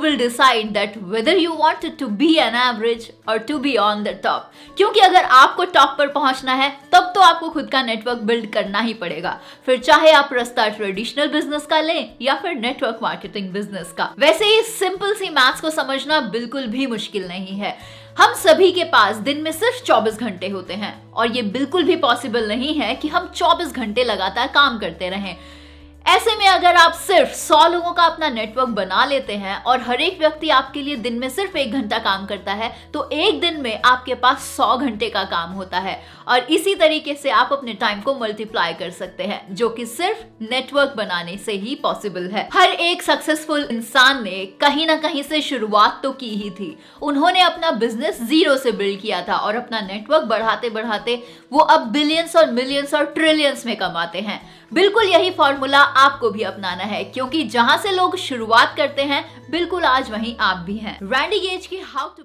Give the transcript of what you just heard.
will decide that whether you want to be an average or to be on the top. क्योंकि अगर आपको top पर पहुंचना है तब तो आपको खुद का नेटवर्क बिल्ड करना ही पड़ेगा, फिर चाहे आप रास्ता ट्रेडिशनल बिजनेस का लें या फिर नेटवर्क मार्केटिंग बिजनेस का। वैसे ही सिंपल सी मैथ्स को समझना बिल्कुल भी मुश्किल नहीं है। हम सभी के पास दिन में सिर्फ 24 घंटे होते हैं और ये बिल्कुल भी पॉसिबल नहीं है कि हम 24 घंटे लगातार काम करते रहें। ऐसे में अगर आप सिर्फ 100 लोगों का अपना नेटवर्क बना लेते हैं और हर एक व्यक्ति आपके लिए दिन में सिर्फ 1 घंटा काम करता है तो एक दिन में आपके पास 100 घंटे का काम होता है। और इसी तरीके से आप अपने टाइम को मल्टीप्लाई कर सकते हैं, जो कि सिर्फ नेटवर्क बनाने से ही पॉसिबल है। हर एक सक्सेसफुल इंसान ने कहीं ना कहीं से शुरुआत तो की ही थी। उन्होंने अपना बिजनेस जीरो से बिल्ड किया था और अपना नेटवर्क बढ़ाते बढ़ाते वो अब बिलियंस और मिलियंस और ट्रिलियंस में कमाते हैं। बिल्कुल यही फॉर्मूला आपको भी अपनाना है, क्योंकि जहां से लोग शुरुआत करते हैं बिल्कुल आज वहीं आप भी हैं। रैंडी गेज की हाउ टू